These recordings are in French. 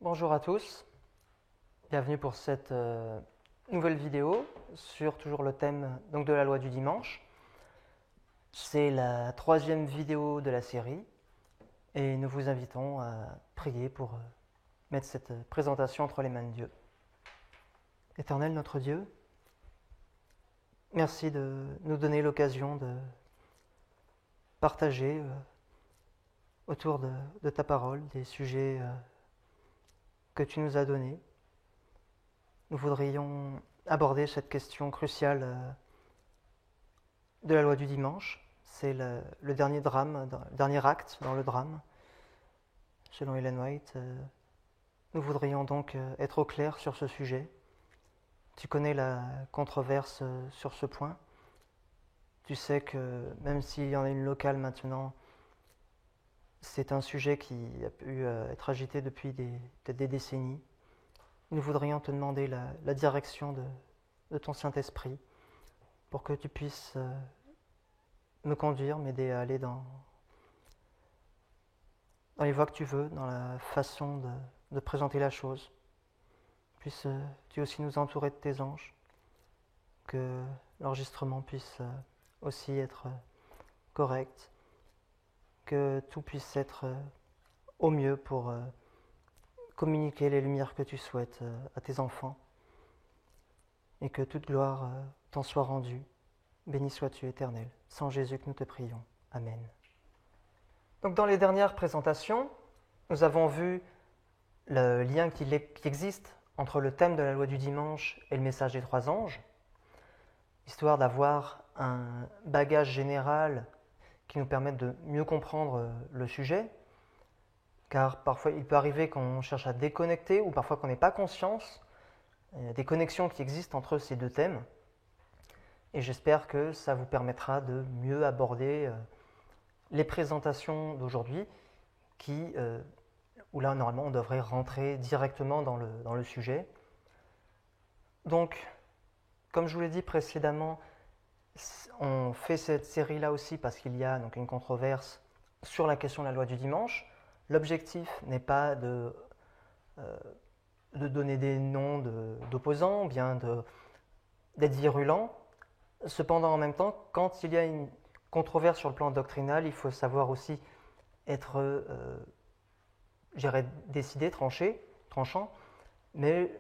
Bonjour à tous, bienvenue pour cette nouvelle vidéo sur toujours le thème donc, de la loi du dimanche. C'est la troisième vidéo de la série et nous vous invitons à prier pour mettre cette présentation entre les mains de Dieu. Éternel notre Dieu, merci de nous donner l'occasion de partager autour de ta parole des sujets que tu nous as donnés. Nous voudrions aborder cette question cruciale de la loi du dimanche. C'est le dernier drame, le dernier acte dans le drame, selon Ellen White. Nous voudrions donc être au clair sur ce sujet. Tu connais la controverse sur ce point. Tu sais que même s'il y en a une locale maintenant, c'est un sujet qui a pu être agité depuis peut-être des décennies. Nous voudrions te demander la direction de ton Saint-Esprit pour que tu puisses me conduire, m'aider à aller dans les voies que tu veux, dans la façon de présenter la chose. Puisses-tu aussi nous entourer de tes anges, que l'enregistrement puisse aussi être correct, que tout puisse être au mieux pour communiquer les lumières que tu souhaites à tes enfants et que toute gloire t'en soit rendue. Béni sois-tu, Éternel. Sans Jésus que nous te prions. Amen. Donc dans les dernières présentations, nous avons vu le lien qui existe entre le thème de la loi du dimanche et le message des trois anges, histoire d'avoir un bagage général qui nous permette de mieux comprendre le sujet, car parfois il peut arriver qu'on cherche à déconnecter ou parfois qu'on n'ait pas conscience des connexions qui existent entre ces deux thèmes. Et j'espère que ça vous permettra de mieux aborder les présentations d'aujourd'hui où là normalement on devrait rentrer directement dans le sujet. Donc, comme je vous l'ai dit précédemment, on fait cette série-là aussi parce qu'il y a donc une controverse sur la question de la loi du dimanche. L'objectif n'est pas de donner des noms d'opposants, bien d'être virulent. Cependant, en même temps, quand il y a une controverse sur le plan doctrinal, il faut savoir aussi être, décidé, tranchant. Mais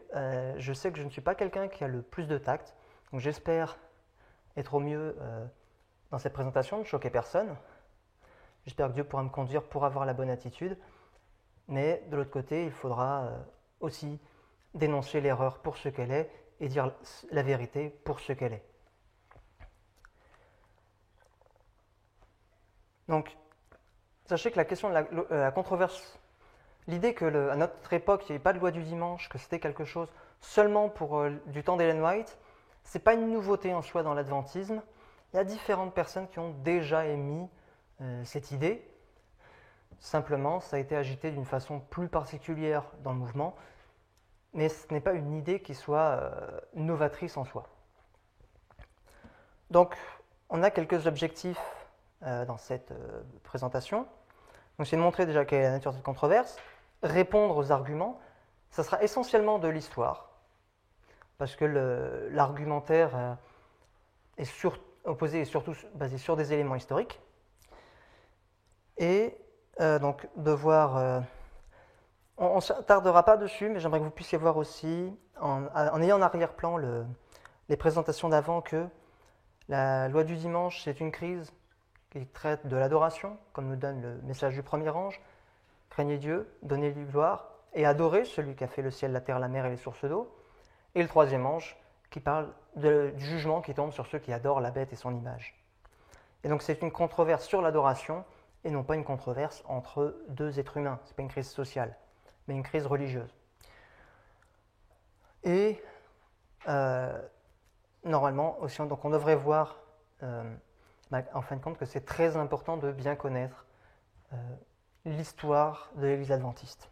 je sais que je ne suis pas quelqu'un qui a le plus de tact. Donc j'espère être au mieux dans cette présentation, ne choquer personne. J'espère que Dieu pourra me conduire pour avoir la bonne attitude. Mais de l'autre côté, il faudra aussi dénoncer l'erreur pour ce qu'elle est et dire la vérité pour ce qu'elle est. Donc, sachez que la question de la controverse, l'idée qu'à notre époque, il n'y avait pas de loi du dimanche, que c'était quelque chose seulement pour du temps d'Ellen White, ce n'est pas une nouveauté en soi dans l'adventisme. Il y a différentes personnes qui ont déjà émis cette idée. Simplement, ça a été agité d'une façon plus particulière dans le mouvement, mais ce n'est pas une idée qui soit novatrice en soi. Donc, on a quelques objectifs dans cette présentation. Donc, c'est de montrer déjà quelle est la nature de cette controverse, répondre aux arguments. Ça sera essentiellement de l'histoire, parce que l'argumentaire est opposé et surtout basé sur des éléments historiques. Et donc de voir, on ne s'attardera pas dessus, mais j'aimerais que vous puissiez voir aussi, en ayant en arrière-plan les présentations d'avant, que la loi du dimanche, c'est une crise qui traite de l'adoration, comme nous donne le message du premier ange. Craignez Dieu, donnez-lui gloire, et adorez celui qui a fait le ciel, la terre, la mer et les sources d'eau. Et le troisième ange, qui parle du jugement qui tombe sur ceux qui adorent la bête et son image. Et donc c'est une controverse sur l'adoration, et non pas une controverse entre deux êtres humains. Ce n'est pas une crise sociale, mais une crise religieuse. Et normalement aussi, donc on devrait voir en fin de compte que c'est très important de bien connaître l'histoire de l'Église adventiste.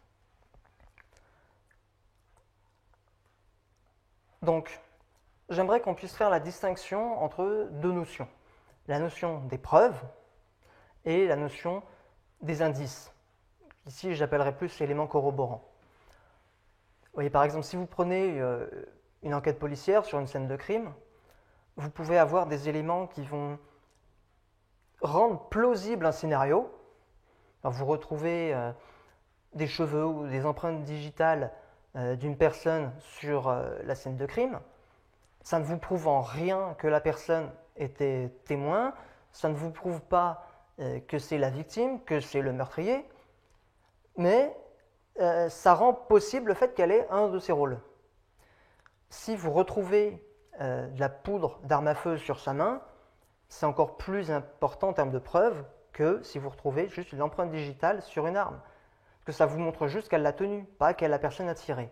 Donc, j'aimerais qu'on puisse faire la distinction entre deux notions. La notion des preuves et la notion des indices. Ici, j'appellerais plus l'élément corroborant. voyez, par exemple, si vous prenez une enquête policière sur une scène de crime, vous pouvez avoir des éléments qui vont rendre plausible un scénario. Alors, vous retrouvez des cheveux ou des empreintes digitales d'une personne sur la scène de crime. Ça ne vous prouve en rien que la personne était témoin, ça ne vous prouve pas que c'est la victime, que c'est le meurtrier, mais ça rend possible le fait qu'elle ait un de ses rôles. Si vous retrouvez de la poudre d'arme à feu sur sa main, c'est encore plus important en termes de preuve que si vous retrouvez juste une empreinte digitale sur une arme. Parce que ça vous montre juste qu'elle l'a tenue, pas qu'elle la personne a tiré.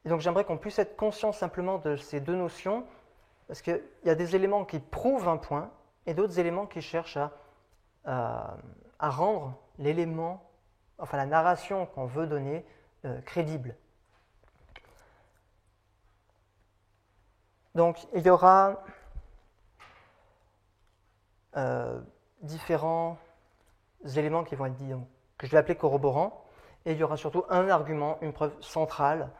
Et donc j'aimerais qu'on puisse être conscient simplement de ces deux notions, parce qu'il y a des éléments qui prouvent un point et d'autres éléments qui cherchent à rendre l'élément, enfin la narration qu'on veut donner, crédible. Donc il y aura différents éléments qui vont être dits, donc, que je vais appeler corroborants, et il y aura surtout un argument, une preuve centrale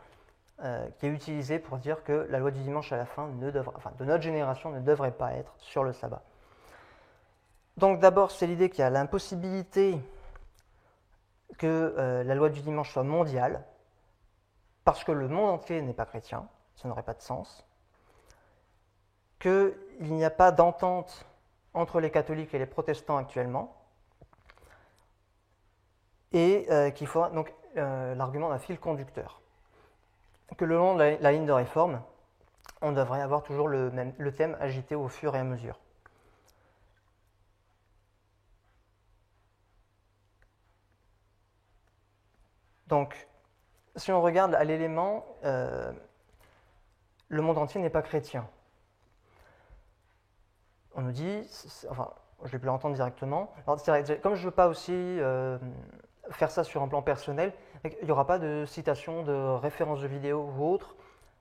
qui est utilisée pour dire que la loi du dimanche à la fin de notre génération ne devrait pas être sur le sabbat. Donc d'abord, c'est l'idée qu'il y a l'impossibilité que la loi du dimanche soit mondiale, parce que le monde entier n'est pas chrétien, ça n'aurait pas de sens, qu'il n'y a pas d'entente entre les catholiques et les protestants actuellement, et qu'il faut donc l'argument d'un fil conducteur. Que le long de la ligne de réforme, on devrait avoir toujours le thème agité au fur et à mesure. Donc, si on regarde à l'élément, le monde entier n'est pas chrétien. On nous dit, enfin, je vais plus l'entendre directement. Alors, comme je ne veux pas aussi faire ça sur un plan personnel, il n'y aura pas de citation, de référence de vidéo ou autre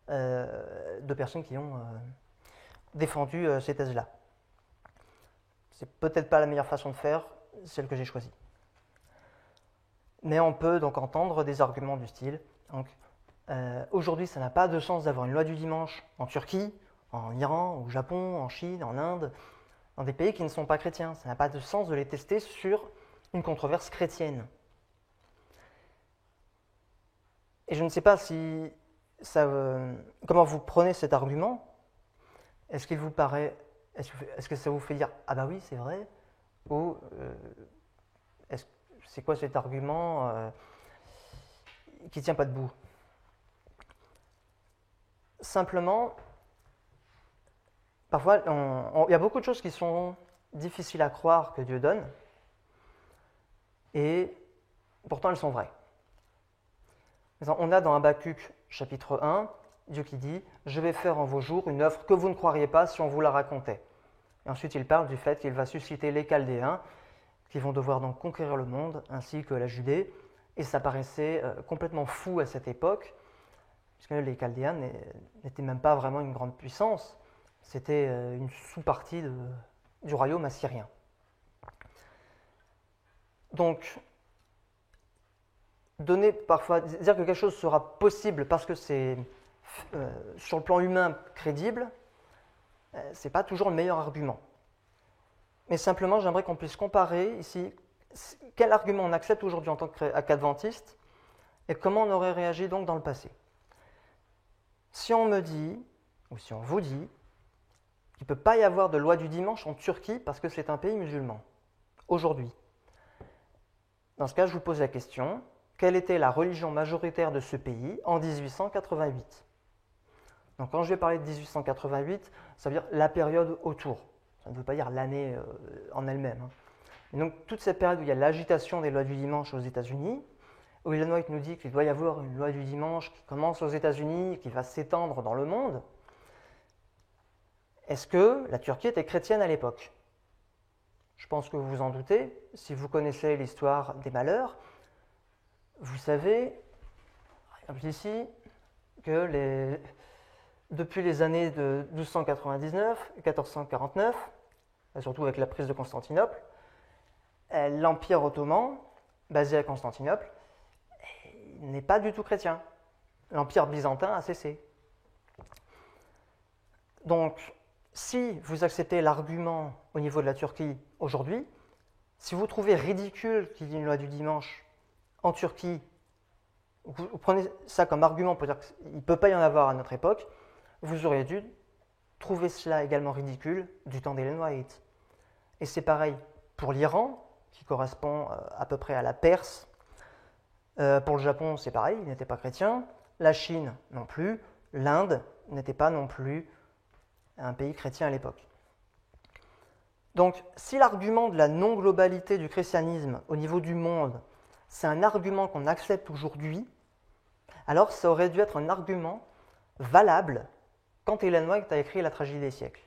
de personnes qui ont défendu ces thèses-là. C'est peut-être pas la meilleure façon de faire, celle que j'ai choisie. Mais on peut donc entendre des arguments du style. Donc, aujourd'hui, ça n'a pas de sens d'avoir une loi du dimanche en Turquie, en Iran, au Japon, en Chine, en Inde, dans des pays qui ne sont pas chrétiens. Ça n'a pas de sens de les tester sur une controverse chrétienne. Et je ne sais pas si comment vous prenez cet argument. Est-ce qu'il vous paraît, est-ce que ça vous fait dire ah bah oui c'est vrai, ou c'est quoi cet argument qui ne tient pas debout? Simplement, parfois il y a beaucoup de choses qui sont difficiles à croire que Dieu donne, et pourtant elles sont vraies. On a dans Habakkuk chapitre 1, Dieu qui dit « Je vais faire en vos jours une œuvre que vous ne croiriez pas si on vous la racontait ». Et ensuite il parle du fait qu'il va susciter les Chaldéens qui vont devoir donc conquérir le monde ainsi que la Judée. Et ça paraissait complètement fou à cette époque, puisque les Chaldéens n'étaient même pas vraiment une grande puissance. C'était une sous-partie du royaume assyrien. Donc, dire que quelque chose sera possible parce que c'est sur le plan humain crédible, ce n'est pas toujours le meilleur argument. Mais simplement, j'aimerais qu'on puisse comparer ici quel argument on accepte aujourd'hui en tant qu'adventiste et comment on aurait réagi donc dans le passé. Si on me dit, ou si on vous dit, qu'il ne peut pas y avoir de loi du dimanche en Turquie parce que c'est un pays musulman, aujourd'hui, dans ce cas, je vous pose la question, quelle était la religion majoritaire de ce pays en 1888 ? Donc quand je vais parler de 1888, ça veut dire la période autour. Ça ne veut pas dire l'année en elle-même. Et donc toute cette période où il y a l'agitation des lois du dimanche aux États-Unis, où Ellen White nous dit qu'il doit y avoir une loi du dimanche qui commence aux États-Unis et qui va s'étendre dans le monde, est-ce que la Turquie était chrétienne à l'époque ? Je pense que vous vous en doutez, si vous connaissez l'histoire des malheurs, vous savez, ici, que depuis les années de 1299 et 1449, surtout avec la prise de Constantinople, l'Empire ottoman, basé à Constantinople, n'est pas du tout chrétien. l'Empire byzantin a cessé. Donc, si vous acceptez l'argument au niveau de la Turquie aujourd'hui, si vous trouvez ridicule qu'il y ait une loi du dimanche en Turquie, vous prenez ça comme argument pour dire qu'il ne peut pas y en avoir à notre époque, vous auriez dû trouver cela également ridicule du temps d'Ellen White. Et c'est pareil pour l'Iran, qui correspond à peu près à la Perse. Pour le Japon, c'est pareil, il n'était pas chrétien. La Chine non plus. L'Inde n'était pas non plus un pays chrétien à l'époque. Donc, si l'argument de la non-globalité du christianisme au niveau du monde, c'est un argument qu'on accepte aujourd'hui, alors ça aurait dû être un argument valable quand Ellen White a écrit La tragédie des siècles.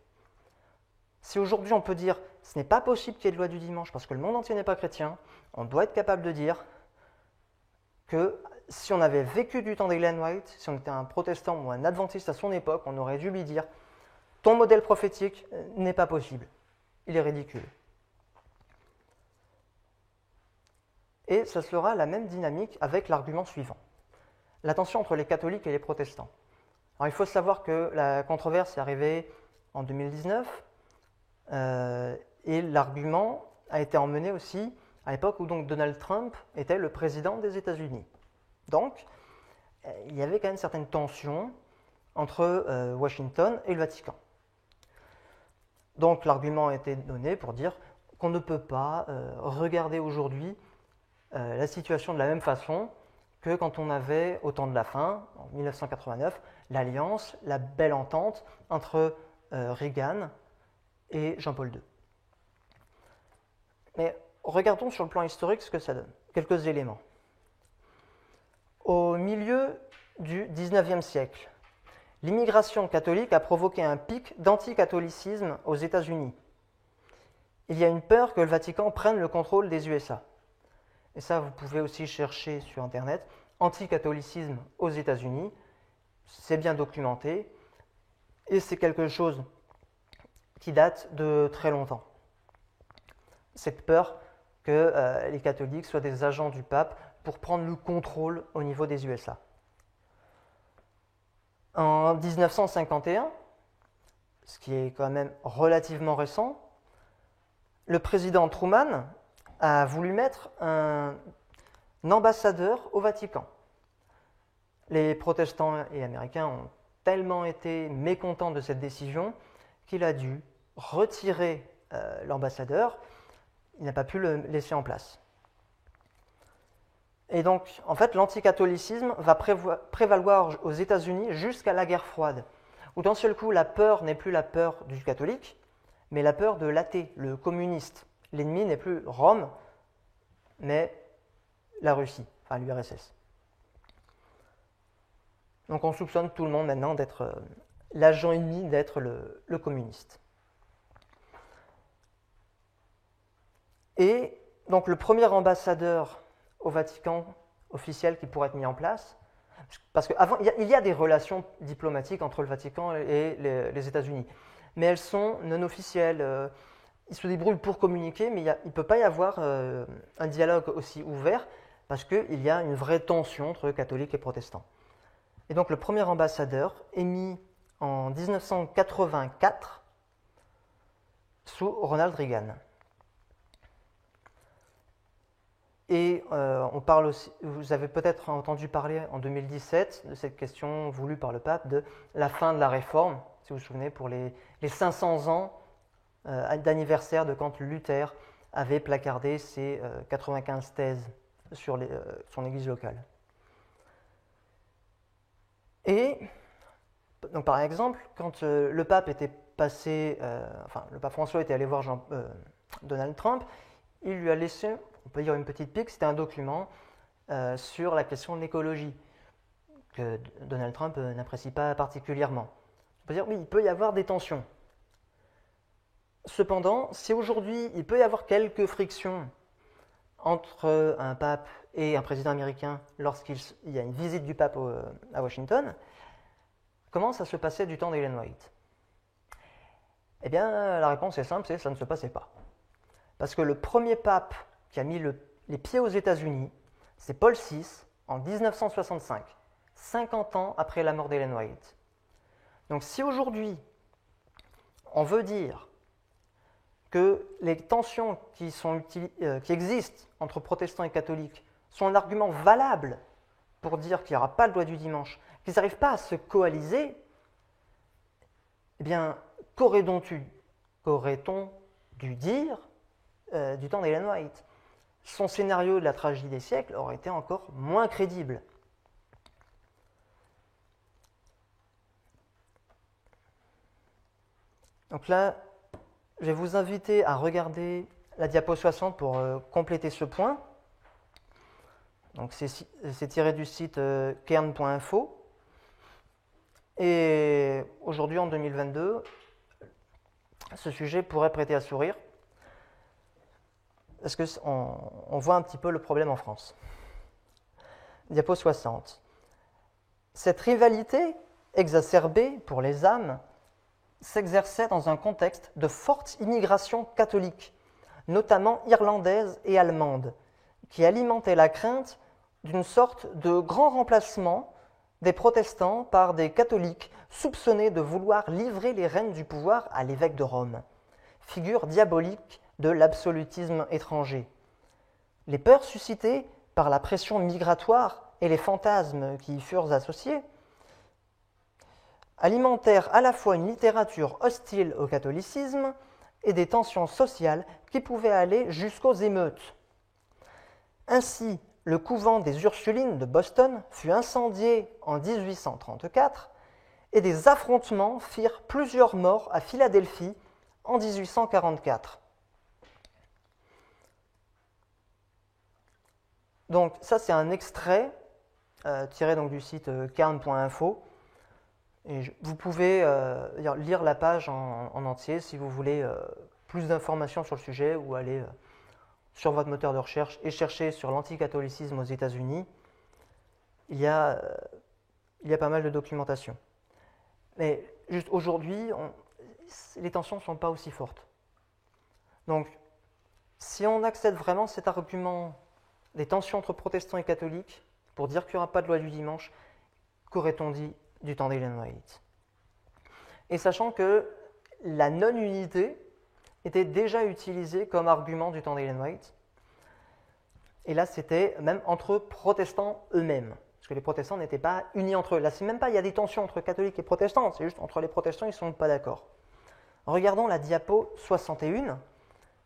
Si aujourd'hui on peut dire ce n'est pas possible qu'il y ait de loi du dimanche parce que le monde entier n'est pas chrétien, on doit être capable de dire que si on avait vécu du temps d'Ellen White, si on était un protestant ou un adventiste à son époque, on aurait dû lui dire ton modèle prophétique n'est pas possible, il est ridicule. Et ça sera la même dynamique avec l'argument suivant. La tension entre les catholiques et les protestants. Alors il faut savoir que la controverse est arrivée en 2019 et l'argument a été emmené aussi à l'époque où donc Donald Trump était le président des États-Unis. Donc il y avait quand même certaines tensions entre Washington et le Vatican. Donc l'argument a été donné pour dire qu'on ne peut pas regarder aujourd'hui la situation de la même façon que quand on avait, au temps de la fin, en 1989, l'alliance, la belle entente entre Reagan et Jean-Paul II. Mais regardons sur le plan historique ce que ça donne. Quelques éléments. Au milieu du XIXe siècle, l'immigration catholique a provoqué un pic d'anticatholicisme aux États-Unis. Il y a une peur que le Vatican prenne le contrôle des USA. Et ça, vous pouvez aussi chercher sur Internet, anticatholicisme aux États-Unis, c'est bien documenté, et c'est quelque chose qui date de très longtemps. Cette peur que les catholiques soient des agents du pape pour prendre le contrôle au niveau des USA. En 1951, ce qui est quand même relativement récent, le président Truman a voulu mettre un ambassadeur au Vatican. Les protestants et américains ont tellement été mécontents de cette décision qu'il a dû retirer l'ambassadeur. Il n'a pas pu le laisser en place. Et donc, en fait, l'anticatholicisme va prévaloir aux États-Unis jusqu'à la guerre froide, où d'un seul coup, la peur n'est plus la peur du catholique, mais la peur de l'athée, le communiste. L'ennemi n'est plus Rome, mais la Russie, enfin l'URSS. Donc on soupçonne tout le monde maintenant d'être l'agent ennemi, d'être le communiste. Et donc le premier ambassadeur au Vatican officiel qui pourrait être mis en place, parce qu'avant, il y a des relations diplomatiques entre le Vatican et les États-Unis, mais elles sont non officielles. Ils se débrouillent pour communiquer, mais il ne peut pas y avoir un dialogue aussi ouvert parce qu'il y a une vraie tension entre catholiques et protestants. Et donc le premier ambassadeur est mis en 1984 sous Ronald Reagan. Et on parle aussi, vous avez peut-être entendu parler en 2017 de cette question voulue par le pape de la fin de la réforme, si vous vous souvenez, pour les 500 ans d'anniversaire de quand Luther avait placardé ses 95 thèses sur son église locale. Et donc par exemple, quand le pape était passé, le pape François était allé voir Donald Trump, il lui a laissé, on peut dire une petite pique, c'était un document sur la question de l'écologie que Donald Trump n'apprécie pas particulièrement. On peut dire oui, il peut y avoir des tensions. Cependant, si aujourd'hui il peut y avoir quelques frictions entre un pape et un président américain lorsqu'il y a une visite du pape à Washington, comment ça se passait du temps d'Ellen White? Eh bien, la réponse est simple, c'est ça ne se passait pas. Parce que le premier pape qui a mis les pieds aux États-Unis, c'est Paul VI en 1965. 50 ans après la mort d'Ellen White. Donc si aujourd'hui, on veut dire que les tensions qui existent entre protestants et catholiques sont un argument valable pour dire qu'il n'y aura pas le doigt du dimanche, qu'ils n'arrivent pas à se coaliser, eh bien, qu'aurait-on dû dire du temps d'Ellen White? Son scénario de la tragédie des siècles aurait été encore moins crédible. Donc là, je vais vous inviter à regarder la diapo 60 pour compléter ce point. Donc c'est tiré du site kern.info. Et aujourd'hui, en 2022, ce sujet pourrait prêter à sourire. Parce qu'on voit un petit peu le problème en France. Diapo 60. Cette rivalité exacerbée pour les âmes s'exerçait dans un contexte de forte immigration catholique, notamment irlandaise et allemande, qui alimentait la crainte d'une sorte de grand remplacement des protestants par des catholiques soupçonnés de vouloir livrer les rênes du pouvoir à l'évêque de Rome, figure diabolique de l'absolutisme étranger. Les peurs suscitées par la pression migratoire et les fantasmes qui y furent associés alimentèrent à la fois une littérature hostile au catholicisme et des tensions sociales qui pouvaient aller jusqu'aux émeutes. Ainsi, le couvent des Ursulines de Boston fut incendié en 1834 et des affrontements firent plusieurs morts à Philadelphie en 1844. Donc ça c'est un extrait tiré donc, du site kern.info. Et vous pouvez lire la page en entier si vous voulez plus d'informations sur le sujet ou aller sur votre moteur de recherche et chercher sur l'anticatholicisme aux États-Unis. Il y a pas mal de documentation. Mais juste aujourd'hui, les tensions ne sont pas aussi fortes. Donc, si on accepte vraiment cet argument des tensions entre protestants et catholiques pour dire qu'il n'y aura pas de loi du dimanche, qu'aurait-on dit du temps d'Ellen White? Et sachant que la non-unité était déjà utilisée comme argument du temps d'Ellen White, et là c'était même entre protestants eux-mêmes, parce que les protestants n'étaient pas unis entre eux. Là c'est même pas il y a des tensions entre catholiques et protestants, c'est juste entre les protestants ils ne sont pas d'accord. Regardons la diapo 61,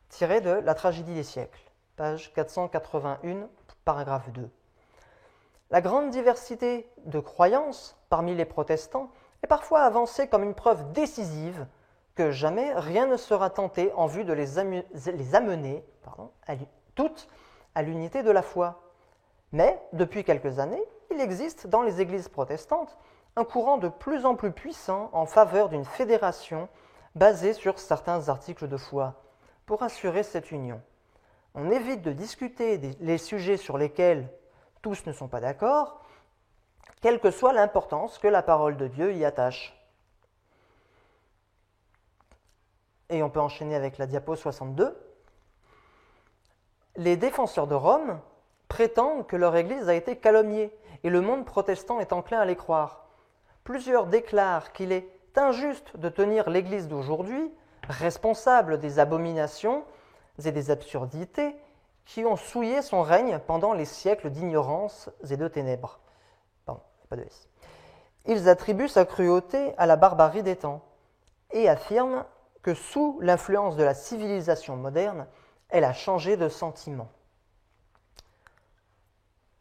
tirée de La tragédie des siècles, page 481, paragraphe 2. La grande diversité de croyances parmi les protestants est parfois avancée comme une preuve décisive que jamais rien ne sera tenté en vue de les amener toutes à l'unité de la foi. Mais, depuis quelques années, il existe dans les églises protestantes un courant de plus en plus puissant en faveur d'une fédération basée sur certains articles de foi pour assurer cette union. On évite de discuter les sujets sur lesquels tous ne sont pas d'accord, quelle que soit l'importance que la parole de Dieu y attache. Et on peut enchaîner avec la diapo 62. Les défenseurs de Rome prétendent que leur Église a été calomniée et le monde protestant est enclin à les croire. Plusieurs déclarent qu'il est injuste de tenir l'Église d'aujourd'hui responsable des abominations et des absurdités qui ont souillé son règne pendant les siècles d'ignorance et de ténèbres. Pardon, pas de S. Ils attribuent sa cruauté à la barbarie des temps et affirment que sous l'influence de la civilisation moderne, elle a changé de sentiment.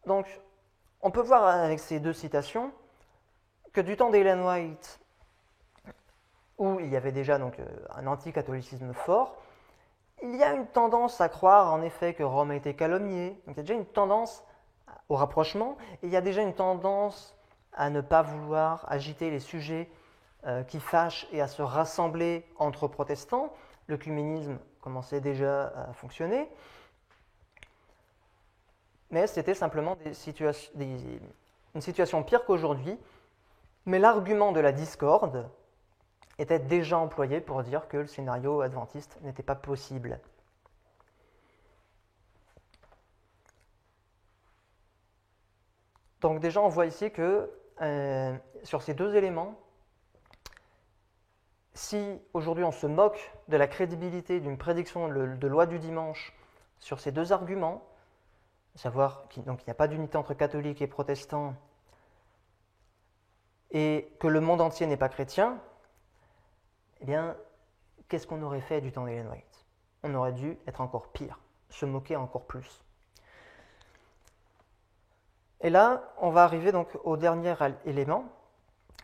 Donc, on peut voir avec ces deux citations que du temps d'Ellen White, où il y avait déjà donc, un anticatholicisme fort, il y a une tendance à croire en effet que Rome a été calomniée. Donc il y a déjà une tendance au rapprochement et il y a déjà une tendance à ne pas vouloir agiter les sujets qui fâchent et à se rassembler entre protestants. L'œcuménisme commençait déjà à fonctionner. Mais c'était simplement une situation pire qu'aujourd'hui. Mais l'argument de la discorde était déjà employé pour dire que le scénario adventiste n'était pas possible. Donc déjà, on voit ici que sur ces deux éléments, si aujourd'hui on se moque de la crédibilité d'une prédiction de loi du dimanche sur ces deux arguments, à savoir qu'il n'y a pas d'unité entre catholiques et protestants et que le monde entier n'est pas chrétien, eh bien, qu'est-ce qu'on aurait fait du temps d'Ellen White? On aurait dû être encore pire, se moquer encore plus. Et là, on va arriver donc au dernier élément,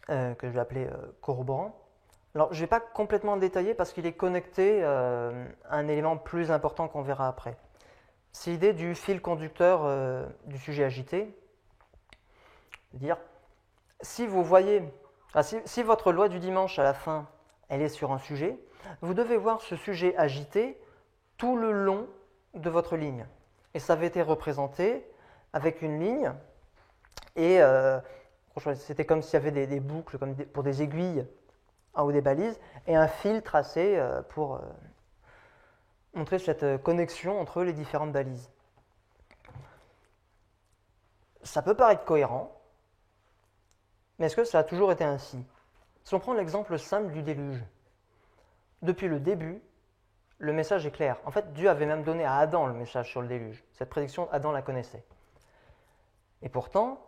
que je vais appeler corroborant. Alors, je ne vais pas complètement le détailler parce qu'il est connecté à un élément plus important qu'on verra après. C'est l'idée du fil conducteur du sujet agité. C'est-à-dire, si vous voyez, si votre loi du dimanche à la fin, elle est sur un sujet, vous devez voir ce sujet agité tout le long de votre ligne. Et ça avait été représenté avec une ligne, et c'était comme s'il y avait des boucles comme pour des aiguilles ou des balises, et un fil tracé pour montrer cette connexion entre les différentes balises. Ça peut paraître cohérent, mais est-ce que ça a toujours été ainsi? Si on prend l'exemple simple du déluge, depuis le début, le message est clair. En fait, Dieu avait même donné à Adam le message sur le déluge. Cette prédiction, Adam la connaissait. Et pourtant,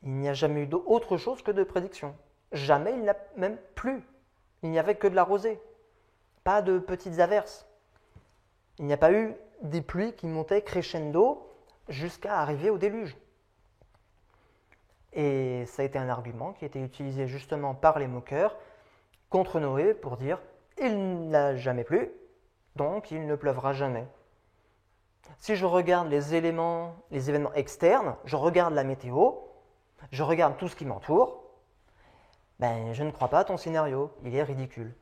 il n'y a jamais eu d'autre chose que de prédiction. Jamais il n'a même plu. Il n'y avait que de la rosée. Pas de petites averses. Il n'y a pas eu des pluies qui montaient crescendo jusqu'à arriver au déluge. Et ça a été un argument qui a été utilisé justement par les moqueurs contre Noé pour dire « il n'a jamais plu, donc il ne pleuvra jamais ». Si je regarde les événements externes, je regarde la météo, je regarde tout ce qui m'entoure, ben, je ne crois pas à ton scénario, il est ridicule.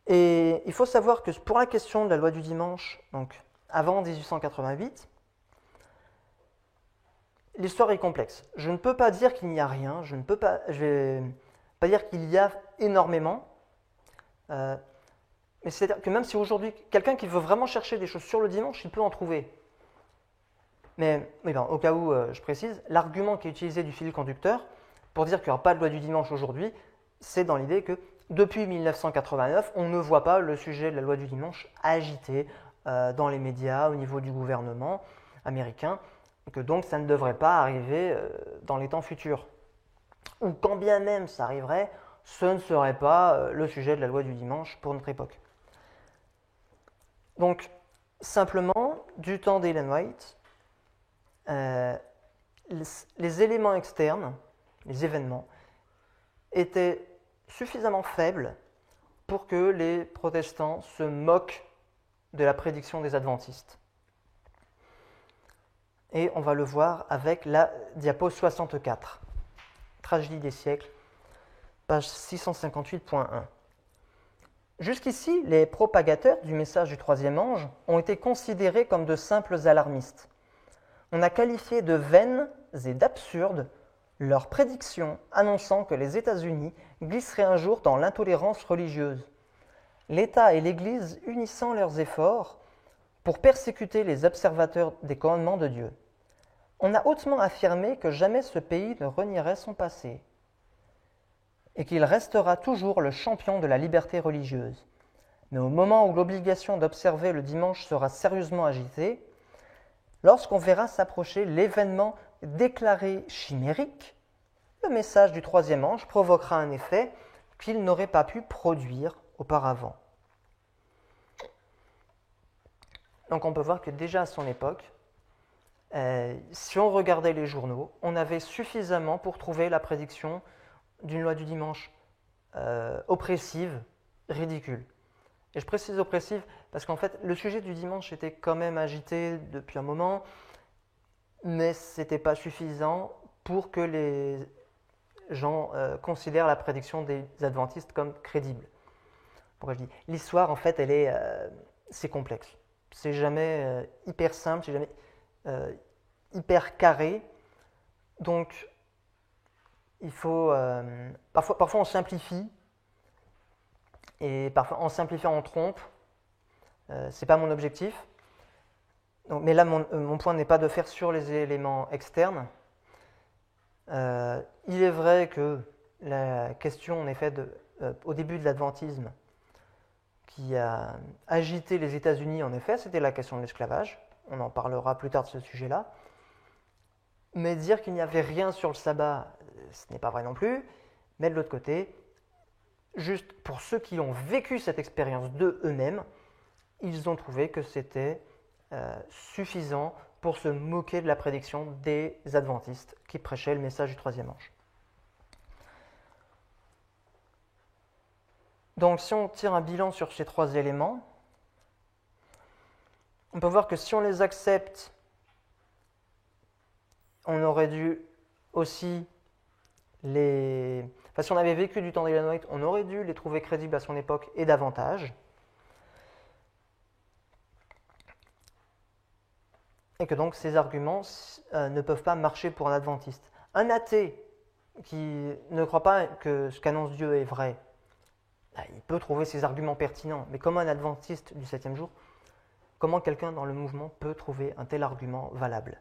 Et il faut savoir que pour la question de la loi du dimanche, donc avant 1888, l'histoire est complexe. Je ne peux pas dire qu'il n'y a rien, je vais pas dire qu'il y a énormément, mais c'est-à-dire que même si aujourd'hui, quelqu'un qui veut vraiment chercher des choses sur le dimanche, il peut en trouver. Mais au cas où je précise, l'argument qui est utilisé du fil conducteur pour dire qu'il n'y aura pas de loi du dimanche aujourd'hui, c'est dans l'idée que depuis 1989, on ne voit pas le sujet de la loi du dimanche agité dans les médias, au niveau du gouvernement américain, et que donc ça ne devrait pas arriver dans les temps futurs. Ou quand bien même ça arriverait, ce ne serait pas le sujet de la loi du dimanche pour notre époque. Donc, simplement, du temps d'Ellen White, les éléments externes, les événements, étaient suffisamment faibles pour que les protestants se moquent de la prédiction des adventistes. Et on va le voir avec la diapo 64, Tragédie des siècles, page 658.1. Jusqu'ici, les propagateurs du message du troisième ange ont été considérés comme de simples alarmistes. On a qualifié de vaines et d'absurdes leurs prédictions annonçant que les États-Unis glisseraient un jour dans l'intolérance religieuse. L'État et l'Église unissant leurs efforts pour persécuter les observateurs des commandements de Dieu. On a hautement affirmé que jamais ce pays ne renierait son passé et qu'il restera toujours le champion de la liberté religieuse. Mais au moment où l'obligation d'observer le dimanche sera sérieusement agitée, lorsqu'on verra s'approcher l'événement déclaré chimérique, le message du troisième ange provoquera un effet qu'il n'aurait pas pu produire auparavant. Donc on peut voir que déjà à son époque, si on regardait les journaux, on avait suffisamment pour trouver la prédiction d'une loi du dimanche oppressive, ridicule. Et je précise oppressive parce qu'en fait, le sujet du dimanche était quand même agité depuis un moment, mais ce n'était pas suffisant pour que les gens considèrent la prédiction des adventistes comme crédible. Pourquoi je dis l'histoire, en fait, c'est complexe. C'est jamais hyper simple, c'est jamais hyper carré. Donc, il faut parfois on simplifie, et parfois en simplifiant on trompe. C'est pas mon objectif. Donc, mais là, mon point n'est pas de faire sur les éléments externes. Il est vrai que la question, en effet, au début de l'adventisme, qui a agité les États-Unis, en effet, c'était la question de l'esclavage. On en parlera plus tard de ce sujet-là. Mais dire qu'il n'y avait rien sur le sabbat, ce n'est pas vrai non plus. Mais de l'autre côté, juste pour ceux qui ont vécu cette expérience de eux-mêmes, ils ont trouvé que c'était suffisant pour se moquer de la prédiction des adventistes qui prêchaient le message du troisième ange. Donc si on tire un bilan sur ces trois éléments, on peut voir que si on les accepte, on aurait dû aussi Enfin, si on avait vécu du temps d'Ellen White, on aurait dû les trouver crédibles à son époque et davantage. Et que donc ces arguments ne peuvent pas marcher pour un adventiste. Un athée qui ne croit pas que ce qu'annonce Dieu est vrai, il peut trouver ces arguments pertinents. Mais comment un adventiste du 7e jour, comment quelqu'un dans le mouvement peut trouver un tel argument valable?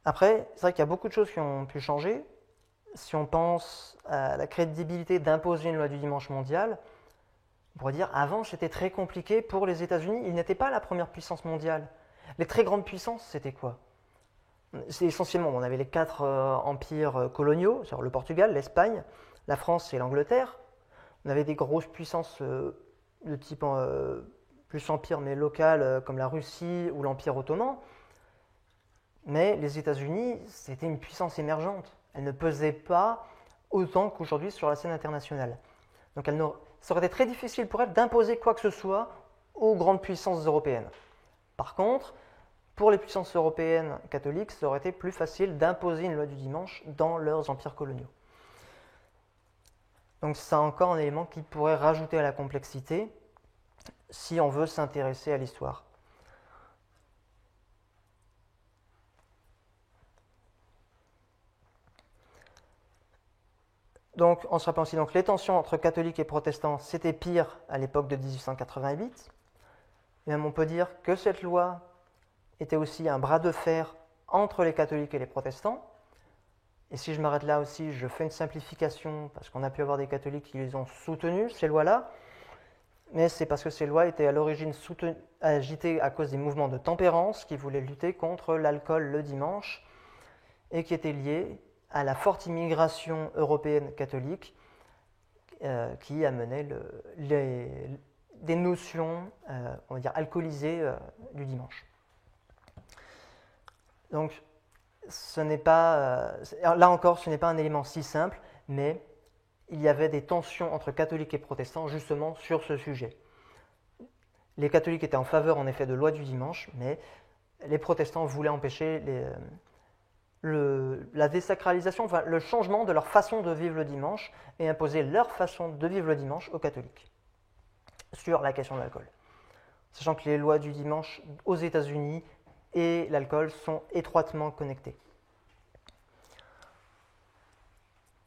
Après, c'est vrai qu'il y a beaucoup de choses qui ont pu changer. Si on pense à la crédibilité d'imposer une loi du dimanche mondial, on pourrait dire avant c'était très compliqué pour les États-Unis. Ils n'étaient pas la première puissance mondiale. Les très grandes puissances, c'était quoi? C'est essentiellement, on avait les 4 empires coloniaux, c'est-à-dire le Portugal, l'Espagne, la France et l'Angleterre. On avait des grosses puissances de type plus empire mais local, comme la Russie ou l'Empire ottoman. Mais les États-Unis, c'était une puissance émergente. Elle ne pesait pas autant qu'aujourd'hui sur la scène internationale. Donc ça aurait été très difficile pour elle d'imposer quoi que ce soit aux grandes puissances européennes. Par contre, pour les puissances européennes catholiques, ça aurait été plus facile d'imposer une loi du dimanche dans leurs empires coloniaux. Donc c'est encore un élément qui pourrait rajouter à la complexité si on veut s'intéresser à l'histoire. Donc, on se rappelle aussi, donc, les tensions entre catholiques et protestants, c'était pire à l'époque de 1888. Et même on peut dire que cette loi était aussi un bras de fer entre les catholiques et les protestants. Et si je m'arrête là aussi, je fais une simplification, parce qu'on a pu avoir des catholiques qui les ont soutenues, ces lois-là. Mais c'est parce que ces lois étaient à l'origine agitées à cause des mouvements de tempérance qui voulaient lutter contre l'alcool le dimanche et qui étaient liés à la forte immigration européenne catholique qui amenait des notions, on va dire, alcoolisées du dimanche. Donc, ce n'est pas, là encore, ce n'est pas un élément si simple, mais il y avait des tensions entre catholiques et protestants justement sur ce sujet. Les catholiques étaient en faveur, en effet, de loi du dimanche, mais les protestants voulaient empêcher la désacralisation, enfin le changement de leur façon de vivre le dimanche et imposer leur façon de vivre le dimanche aux catholiques sur la question de l'alcool. Sachant que les lois du dimanche aux États-Unis et l'alcool sont étroitement connectés.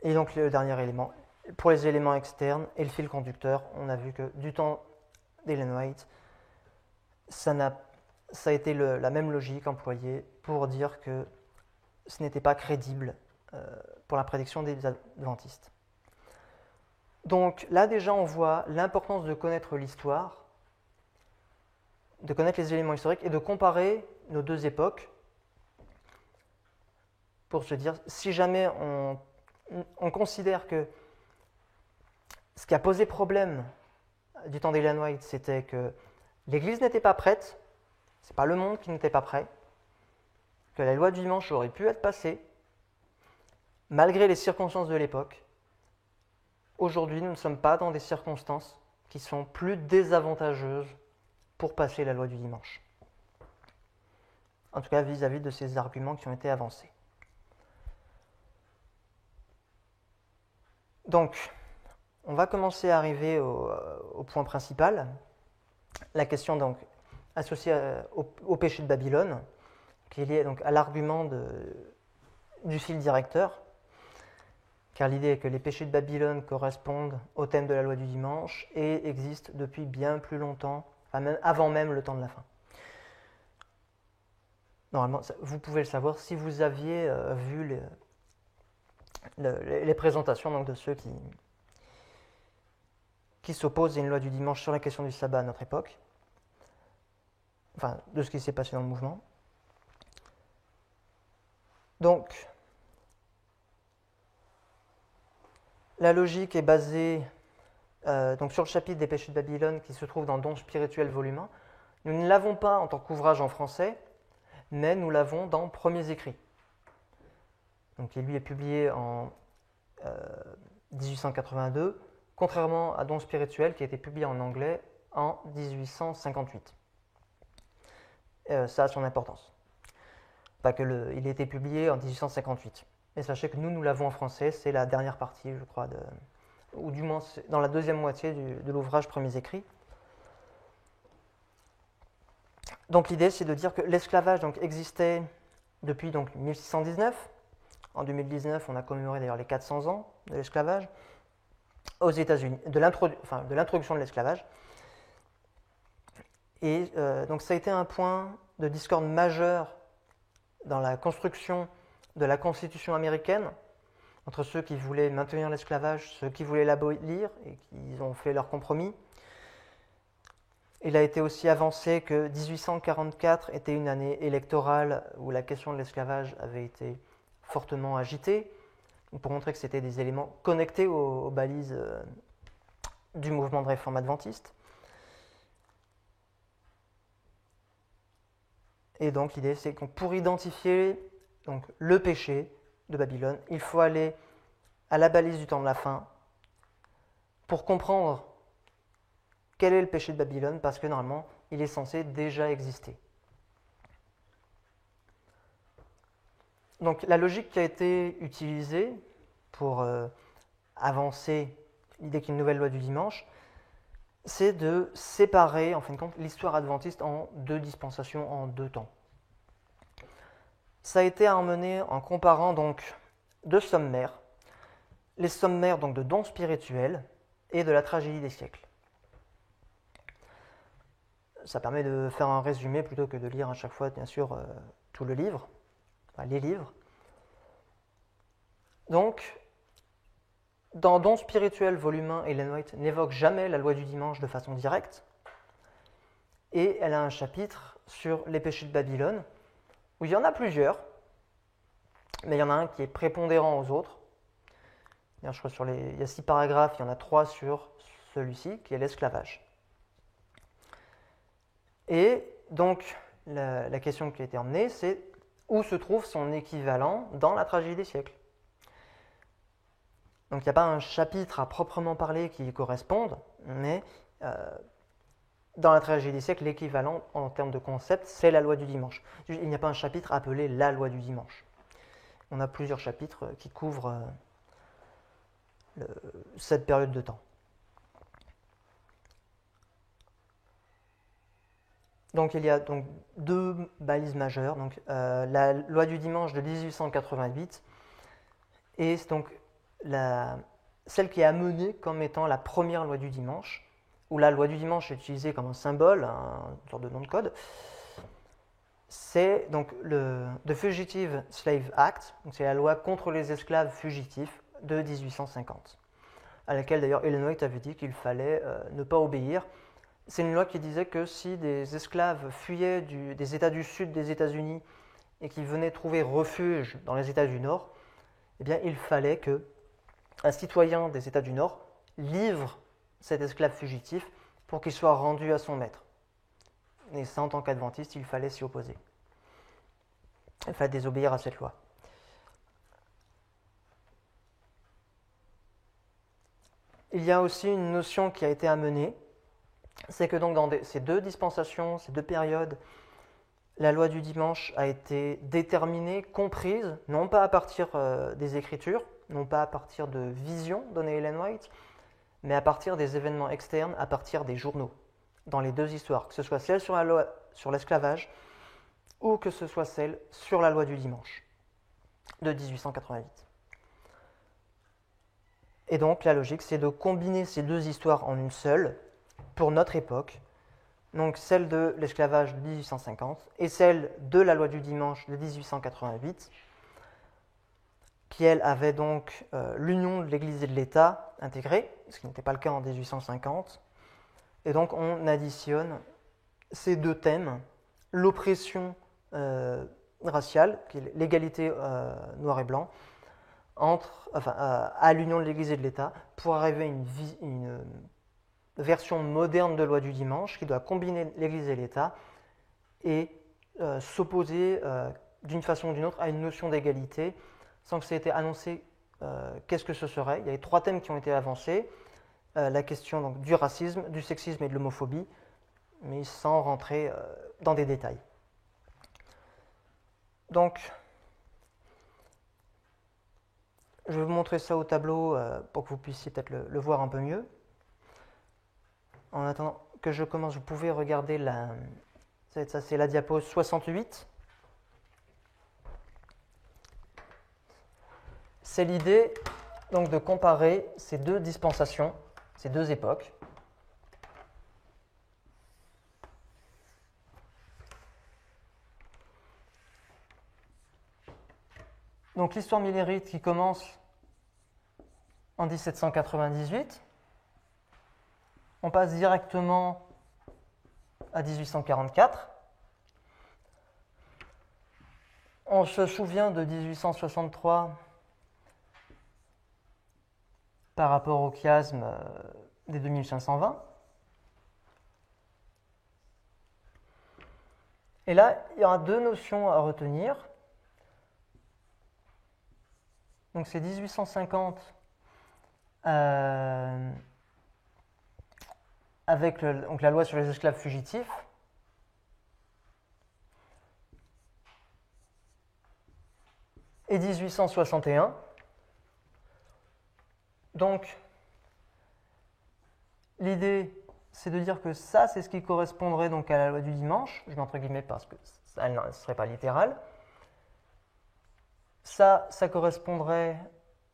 Et donc le dernier élément, pour les éléments externes et le fil conducteur, on a vu que du temps d'Ellen White, ça a été la même logique employée pour dire que ce n'était pas crédible pour la prédiction des adventistes. Donc là déjà on voit l'importance de connaître l'histoire, de connaître les éléments historiques et de comparer nos deux époques pour se dire si jamais on considère que ce qui a posé problème du temps d'Ellen White, c'était que l'Église n'était pas prête, c'est pas le monde qui n'était pas prêt, que la loi du dimanche aurait pu être passée, malgré les circonstances de l'époque. Aujourd'hui, nous ne sommes pas dans des circonstances qui sont plus désavantageuses pour passer la loi du dimanche. En tout cas, vis-à-vis de ces arguments qui ont été avancés. Donc, on va commencer à arriver au point principal, la question donc associée au péché de Babylone, qui est lié donc à l'argument du fil directeur, car l'idée est que les péchés de Babylone correspondent au thème de la loi du dimanche et existent depuis bien plus longtemps, enfin même avant même le temps de la fin. Normalement, vous pouvez le savoir si vous aviez vu les présentations donc, de ceux qui s'opposent à une loi du dimanche sur la question du sabbat à notre époque, enfin de ce qui s'est passé dans le mouvement. Donc, la logique est basée donc sur le chapitre des péchés de Babylone qui se trouve dans Dons spirituels volume 1. Nous ne l'avons pas en tant qu'ouvrage en français, mais nous l'avons dans Premiers écrits. Donc, il lui est publié en 1882, contrairement à Dons spirituels qui a été publié en anglais en 1858. Ça a son importance. Pas que il a été publié en 1858. Mais sachez que nous l'avons en français, c'est la dernière partie, je crois, ou du moins dans la deuxième moitié de l'ouvrage Premiers écrits. Donc l'idée, c'est de dire que l'esclavage existait depuis 1619. En 2019, on a commémoré d'ailleurs les 400 ans de l'esclavage aux États-Unis, de l'introduction de l'esclavage. Et donc ça a été un point de discorde majeur dans la construction de la Constitution américaine, entre ceux qui voulaient maintenir l'esclavage, ceux qui voulaient l'abolir, et qui ont fait leur compromis. Il a été aussi avancé que 1844 était une année électorale où la question de l'esclavage avait été fortement agitée, pour montrer que c'était des éléments connectés aux balises du mouvement de réforme adventiste. Et donc l'idée, c'est que pour identifier le péché de Babylone, il faut aller à la balise du temps de la fin pour comprendre quel est le péché de Babylone, parce que normalement, il est censé déjà exister. Donc la logique qui a été utilisée pour avancer l'idée qu'il y a une nouvelle loi du dimanche, c'est de séparer, en fin de compte, l'histoire adventiste en deux dispensations, en deux temps. Ça a été amené en comparant donc deux sommaires, les sommaires de dons spirituels et de la tragédie des siècles. Ça permet de faire un résumé plutôt que de lire à chaque fois, bien sûr, tout le livre, enfin, les livres. Donc, dans Dons spirituels, volume 1, Ellen White n'évoque jamais la loi du dimanche de façon directe, et elle a un chapitre sur les péchés de Babylone, où il y en a plusieurs, mais il y en a un qui est prépondérant aux autres. Je crois il y a 6 paragraphes, il y en a 3 sur celui-ci, qui est l'esclavage. Et donc, la question qui a été emmenée, c'est où se trouve son équivalent dans la tragédie des siècles. Donc, il n'y a pas un chapitre à proprement parler qui y corresponde, mais dans la tragédie des siècles, l'équivalent en termes de concept, c'est la loi du dimanche. Il n'y a pas un chapitre appelé la loi du dimanche. On a plusieurs chapitres qui couvrent cette période de temps. Donc il y a deux balises majeures, la loi du dimanche de 1888 et donc celle qui est amenée comme étant la première loi du dimanche, où la loi du dimanche est utilisée comme un symbole, une sorte de nom de code. C'est donc le The Fugitive Slave Act, c'est la loi contre les esclaves fugitifs de 1850, à laquelle d'ailleurs Ellen White avait dit qu'il fallait ne pas obéir. C'est une loi qui disait que si des esclaves fuyaient des États du sud des États-Unis et qu'ils venaient trouver refuge dans les États du Nord, eh bien, il fallait qu'un citoyen des États du Nord livre cet esclave fugitif pour qu'il soit rendu à son maître. Et ça, en tant qu'adventiste, il fallait s'y opposer. Il fallait désobéir à cette loi. Il y a aussi une notion qui a été amenée, c'est que donc dans ces deux dispensations, ces deux périodes, la loi du dimanche a été déterminée, comprise, non pas à partir des Écritures, non pas à partir de visions données à Ellen White, mais à partir des événements externes, à partir des journaux, dans les deux histoires, que ce soit celle sur la loi sur l'esclavage ou que ce soit celle sur la loi du dimanche de 1888. Et donc la logique, c'est de combiner ces deux histoires en une seule, pour notre époque, donc celle de l'esclavage de 1850 et celle de la loi du dimanche de 1888, qui elle avait donc l'union de l'Église et de l'État intégrée, ce qui n'était pas le cas en 1850. Et donc on additionne ces deux thèmes, l'oppression raciale, qui est l'égalité noir et blanc, à l'union de l'Église et de l'État, pour arriver à une version moderne de loi du dimanche qui doit combiner l'Église et l'État et s'opposer d'une façon ou d'une autre à une notion d'égalité, sans que ça ait été annoncé qu'est-ce que ce serait. Il y avait trois thèmes qui ont été avancés, la question donc, du racisme, du sexisme et de l'homophobie, mais sans rentrer dans des détails. Donc, je vais vous montrer ça au tableau pour que vous puissiez peut-être le voir un peu mieux. En attendant que je commence, vous pouvez regarder ça, c'est la diapo 68. C'est l'idée donc de comparer ces deux dispensations, ces deux époques. Donc l'histoire millérite qui commence en 1798. On passe directement à 1844. On se souvient de 1863 par rapport au chiasme des 2520. Et là, il y aura deux notions à retenir. Donc c'est 1850 avec donc la loi sur les esclaves fugitifs. Et 1861. Donc, l'idée, c'est de dire que ça, c'est ce qui correspondrait donc à la loi du dimanche. Je mets entre guillemets parce que ça ne serait pas littéral. Ça correspondrait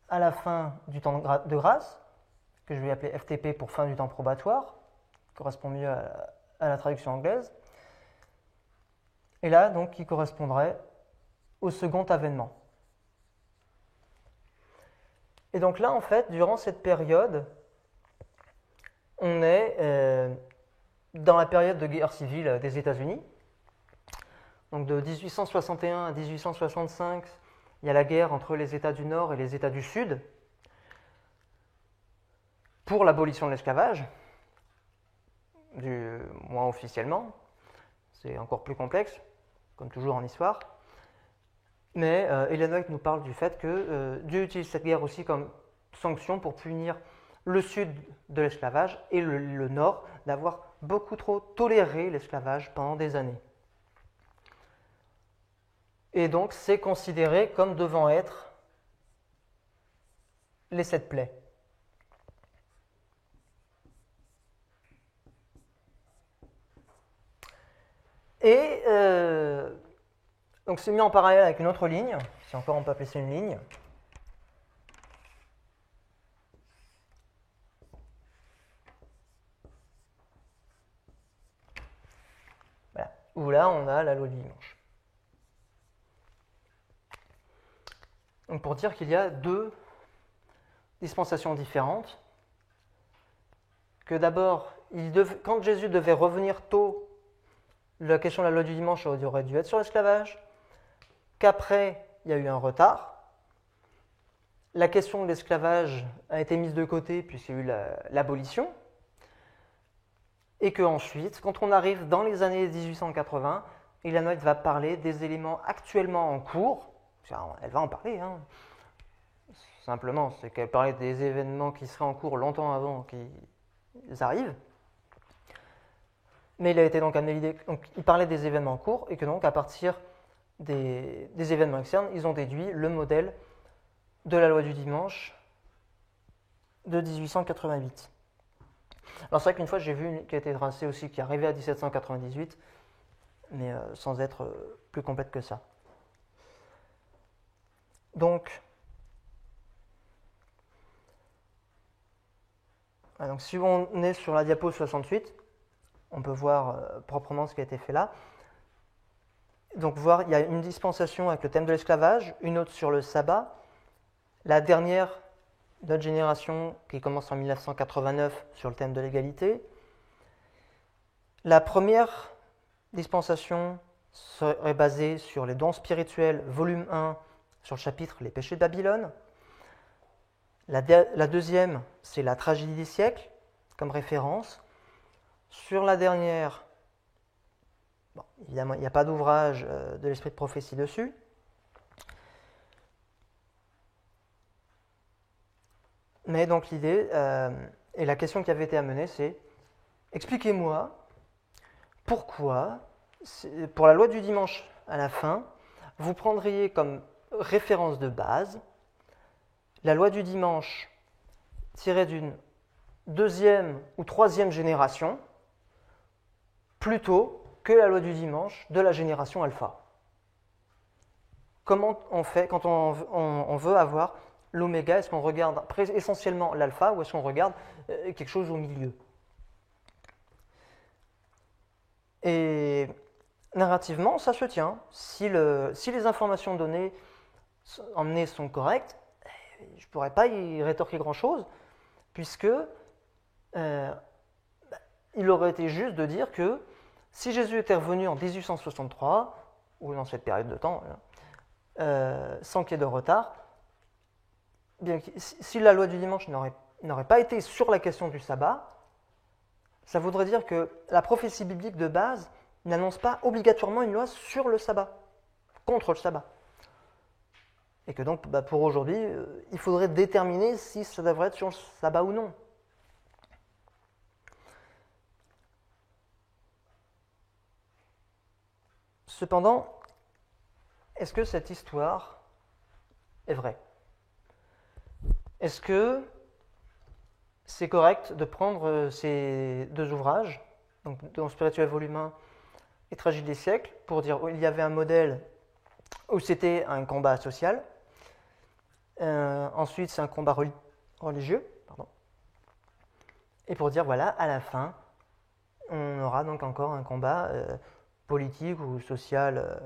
à la fin du temps de grâce, que je vais appeler FTP pour fin du temps probatoire, qui correspond mieux à la traduction anglaise. Et là, donc, qui correspondrait au second avènement. Et donc là, en fait, durant cette période, on est dans la période de guerre civile des États-Unis. Donc de 1861 à 1865, il y a la guerre entre les États du Nord et les États du Sud pour l'abolition de l'esclavage, du moins officiellement. C'est encore plus complexe, comme toujours en histoire. Mais Ellen White nous parle du fait que Dieu utilise cette guerre aussi comme sanction pour punir le sud de l'esclavage et le nord d'avoir beaucoup trop toléré l'esclavage pendant des années. Et donc c'est considéré comme devant être les 7 plaies. Et donc c'est mis en parallèle avec une autre ligne, si encore on peut appeler ça une ligne. Voilà, où là on a la loi du dimanche. Donc pour dire qu'il y a deux dispensations différentes, que d'abord, quand Jésus devait revenir tôt, la question de la loi du dimanche aurait dû être sur l'esclavage, qu'après, il y a eu un retard. La question de l'esclavage a été mise de côté puisqu'il y a eu l'abolition. Et qu'ensuite, quand on arrive dans les années 1880, Ellen White va parler des éléments actuellement en cours. Elle va en parler, hein. Simplement, c'est qu'elle parlait des événements qui seraient en cours longtemps avant qu'ils arrivent. Mais il a été donc amené l'idée, donc il parlait des événements en cours et que donc à partir des événements externes, ils ont déduit le modèle de la loi du dimanche de 1888. Alors c'est vrai qu'une fois j'ai vu une qui a été tracée aussi, qui arrivait à 1798, mais sans être plus complète que ça. Donc si on est sur la diapo 68, on peut voir proprement ce qui a été fait là. Donc il y a une dispensation avec le thème de l'esclavage, une autre sur le sabbat. La dernière, notre génération, qui commence en 1989 sur le thème de l'égalité. La première dispensation serait basée sur les dons spirituels, volume 1, sur le chapitre Les péchés de Babylone. La deuxième, c'est la tragédie des siècles, comme référence. Sur la dernière, bon, évidemment, il n'y a pas d'ouvrage de l'esprit de prophétie dessus. Mais donc l'idée, et la question qui avait été amenée, c'est expliquez-moi pourquoi, pour la loi du dimanche à la fin, vous prendriez comme référence de base la loi du dimanche tirée d'une deuxième ou troisième génération plutôt que la loi du dimanche de la génération alpha. Comment on fait quand on veut avoir l'oméga? Est-ce qu'on regarde essentiellement l'alpha ou est-ce qu'on regarde quelque chose au milieu? Et narrativement, ça se tient. Si les informations données emmenées sont correctes, je ne pourrais pas y rétorquer grand-chose, puisque il aurait été juste de dire que si Jésus était revenu en 1863, ou dans cette période de temps, sans qu'il y ait de retard, bien, si la loi du dimanche n'aurait pas été sur la question du sabbat, ça voudrait dire que la prophétie biblique de base n'annonce pas obligatoirement une loi sur le sabbat, contre le sabbat. Et que donc, pour aujourd'hui, il faudrait déterminer si ça devrait être sur le sabbat ou non. Cependant, est-ce que cette histoire est vraie? Est-ce que c'est correct de prendre ces deux ouvrages, donc Don spirituel volume 1 et Tragédie des siècles, pour dire qu'il y avait un modèle où c'était un combat social, ensuite c'est un combat religieux, et pour dire voilà, à la fin, on aura donc encore un combat politique ou social,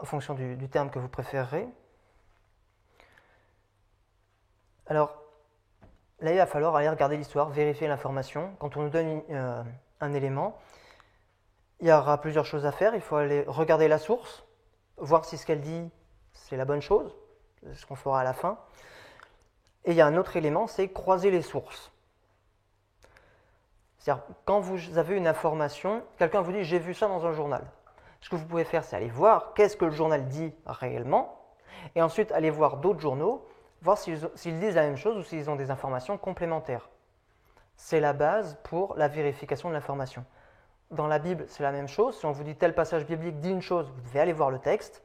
en fonction du terme que vous préférerez. Alors, là, il va falloir aller regarder l'histoire, vérifier l'information. Quand on nous donne un élément, il y aura plusieurs choses à faire. Il faut aller regarder la source, voir si ce qu'elle dit, c'est la bonne chose, ce qu'on fera à la fin. Et il y a un autre élément, c'est croiser les sources. C'est-à-dire, quand vous avez une information, quelqu'un vous dit « j'ai vu ça dans un journal ». Ce que vous pouvez faire, c'est aller voir qu'est-ce que le journal dit réellement, et ensuite aller voir d'autres journaux, voir s'ils disent la même chose ou s'ils ont des informations complémentaires. C'est la base pour la vérification de l'information. Dans la Bible, c'est la même chose. Si on vous dit tel passage biblique dit une chose, vous devez aller voir le texte.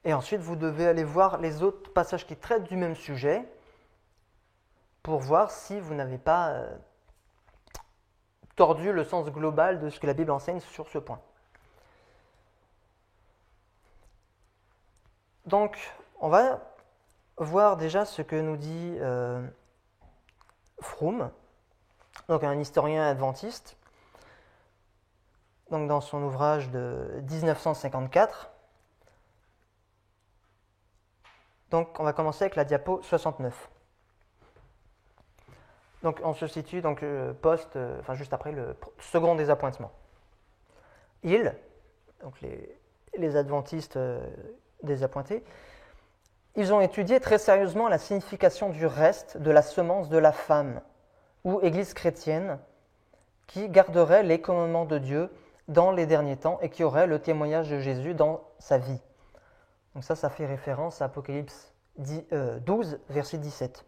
Et ensuite, vous devez aller voir les autres passages qui traitent du même sujet pour voir si vous n'avez pas tordu le sens global de ce que la Bible enseigne sur ce point. Donc, on va voir déjà ce que nous dit Fromm, donc un historien adventiste, donc dans son ouvrage de 1954. Donc, on va commencer avec la diapo 69. Donc, on se situe donc juste après le second des appointements. Donc les adventistes désappointés, ils ont étudié très sérieusement la signification du reste de la semence de la femme, ou église chrétienne, qui garderait les commandements de Dieu dans les derniers temps et qui aurait le témoignage de Jésus dans sa vie. Donc ça fait référence à Apocalypse 12, verset 17.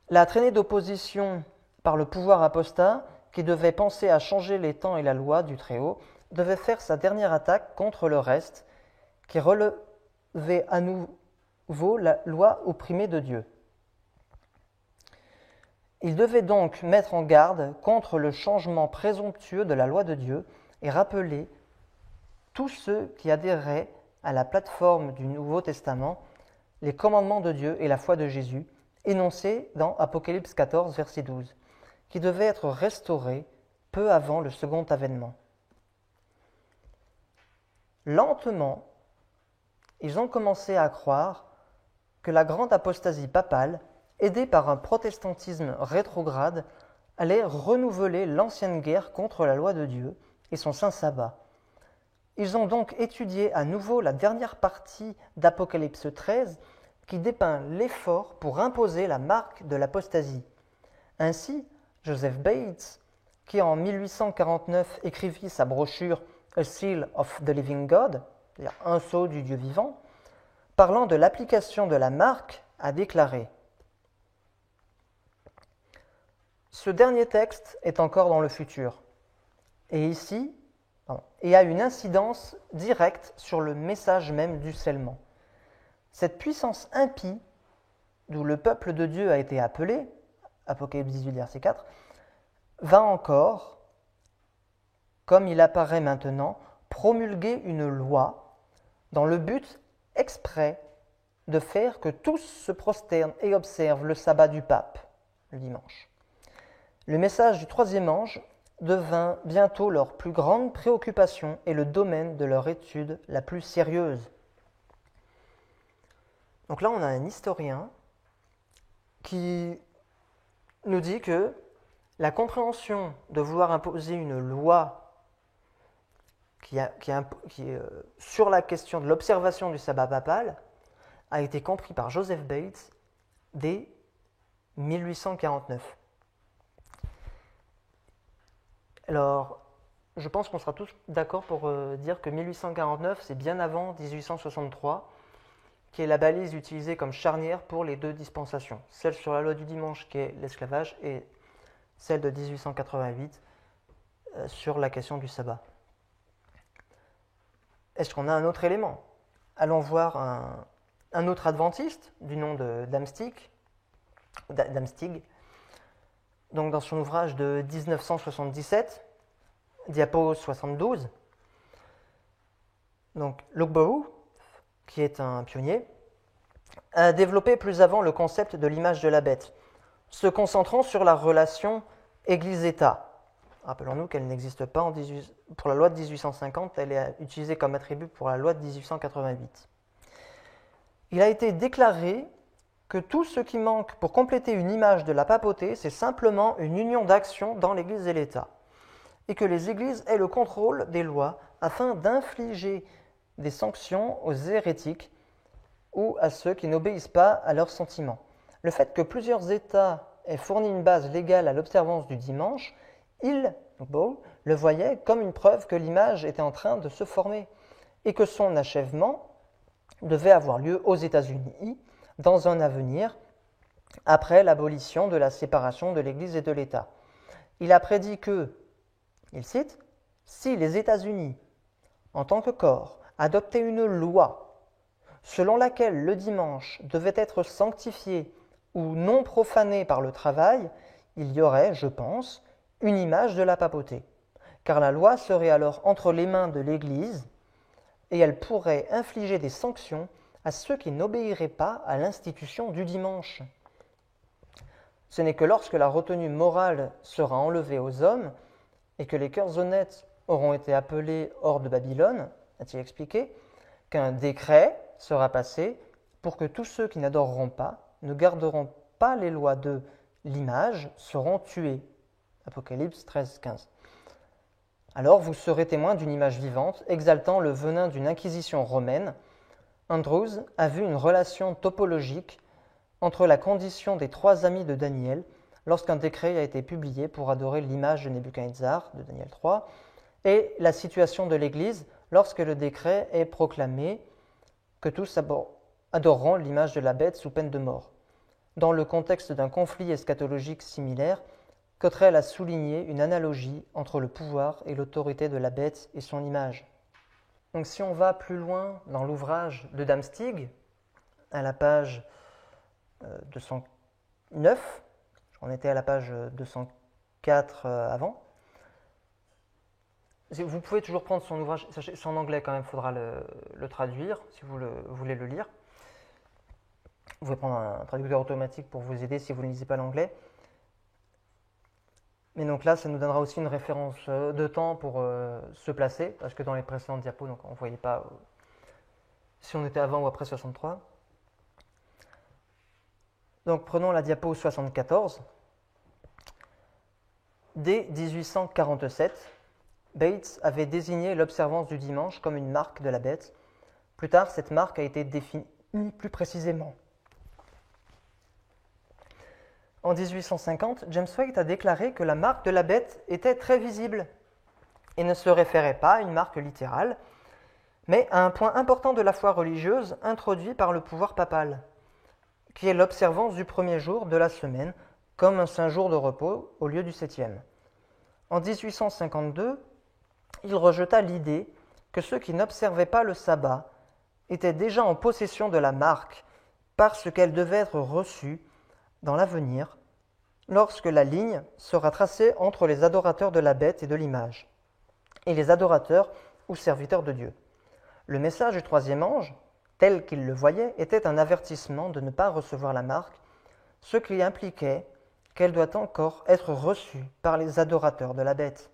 La traînée d'opposition par le pouvoir apostat, qui devait penser à changer les temps et la loi du Très-Haut, devait faire sa dernière attaque contre le reste, qui relevait à nouveau la loi opprimée de Dieu. Il devait donc mettre en garde contre le changement présomptueux de la loi de Dieu et rappeler tous ceux qui adhéraient à la plateforme du Nouveau Testament les commandements de Dieu et la foi de Jésus, énoncés dans Apocalypse 14, verset 12, qui devait être restauré peu avant le second avènement. Lentement, ils ont commencé à croire que la grande apostasie papale, aidée par un protestantisme rétrograde, allait renouveler l'ancienne guerre contre la loi de Dieu et son saint sabbat. Ils ont donc étudié à nouveau la dernière partie d'Apocalypse 13 qui dépeint l'effort pour imposer la marque de l'apostasie. Ainsi, Joseph Bates, qui en 1849 écrivit sa brochure A Seal of the Living God, c'est-à-dire un sceau du Dieu vivant, parlant de l'application de la marque, a déclaré « Ce dernier texte est encore dans le futur, et ici, et a une incidence directe sur le message même du scellement. Cette puissance impie, d'où le peuple de Dieu a été appelé, Apocalypse 18, verset 4, va encore, comme il apparaît maintenant, promulguer une loi dans le but exprès de faire que tous se prosternent et observent le sabbat du pape, le dimanche. Le message du troisième ange devint bientôt leur plus grande préoccupation et le domaine de leur étude la plus sérieuse. Donc là, on a un historien qui nous dit que la compréhension de vouloir imposer une loi qui est sur la question de l'observation du sabbat papal a été compris par Joseph Bates dès 1849. Alors, je pense qu'on sera tous d'accord pour dire que 1849, c'est bien avant 1863, qui est la balise utilisée comme charnière pour les deux dispensations. Celle sur la loi du dimanche, qui est l'esclavage, et celle de 1888 sur la question du sabbat. Est-ce qu'on a un autre élément ? Allons voir un autre adventiste du nom de Damstig, donc dans son ouvrage de 1977, diapo 72. Donc Logbohou, qui est un pionnier, a développé plus avant le concept de l'image de la bête, se concentrant sur la relation Église-État. Rappelons-nous qu'elle n'existe pas pour la loi de 1850, elle est utilisée comme attribut pour la loi de 1888. Il a été déclaré que tout ce qui manque pour compléter une image de la papauté, c'est simplement une union d'action dans l'Église et l'État, et que les Églises aient le contrôle des lois afin d'infliger des sanctions aux hérétiques ou à ceux qui n'obéissent pas à leurs sentiments. Le fait que plusieurs États aient fourni une base légale à l'observance du dimanche, il, le voyait comme une preuve que l'image était en train de se former et que son achèvement devait avoir lieu aux États-Unis dans un avenir après l'abolition de la séparation de l'Église et de l'État. Il a prédit que, il cite, « Si les États-Unis, en tant que corps, adoptaient une loi selon laquelle le dimanche devait être sanctifié ou non profané par le travail, il y aurait, je pense, une image de la papauté, car la loi serait alors entre les mains de l'Église et elle pourrait infliger des sanctions à ceux qui n'obéiraient pas à l'institution du dimanche. Ce n'est que lorsque la retenue morale sera enlevée aux hommes et que les cœurs honnêtes auront été appelés hors de Babylone, a-t-il expliqué, qu'un décret sera passé pour que tous ceux qui n'adoreront pas, ne garderont pas les lois de l'image, seront tués. Apocalypse 13, 15. Alors vous serez témoins d'une image vivante, exaltant le venin d'une inquisition romaine. Andrews a vu une relation topologique entre la condition des trois amis de Daniel lorsqu'un décret a été publié pour adorer l'image de Nebuchadnezzar, de Daniel 3, et la situation de l'Église lorsque le décret est proclamé que tous adoreront l'image de la bête sous peine de mort. Dans le contexte d'un conflit eschatologique similaire, Cottrell a souligné une analogie entre le pouvoir et l'autorité de la bête et son image. Donc si on va plus loin dans l'ouvrage de Damstig, à la page 209, on était à la page 204 avant, vous pouvez toujours prendre son ouvrage, c'est en anglais quand même, il faudra le traduire si vous voulez le lire. Vous pouvez prendre un traducteur automatique pour vous aider si vous ne lisez pas l'anglais. Mais donc là, ça nous donnera aussi une référence de temps pour se placer, parce que dans les précédentes diapos, donc on ne voyait pas si on était avant ou après 63. Donc prenons la diapo 74. Dès 1847, Bates avait désigné l'observance du dimanche comme une marque de la bête. Plus tard, cette marque a été définie plus précisément. En 1850, James White a déclaré que la marque de la bête était très visible et ne se référait pas à une marque littérale, mais à un point important de la foi religieuse introduit par le pouvoir papal, qui est l'observance du premier jour de la semaine comme un saint jour de repos au lieu du septième. En 1852, il rejeta l'idée que ceux qui n'observaient pas le sabbat étaient déjà en possession de la marque parce qu'elle devait être reçue dans l'avenir, lorsque la ligne sera tracée entre les adorateurs de la bête et de l'image, et les adorateurs ou serviteurs de Dieu. Le message du troisième ange, tel qu'il le voyait, était un avertissement de ne pas recevoir la marque, ce qui impliquait qu'elle doit encore être reçue par les adorateurs de la bête.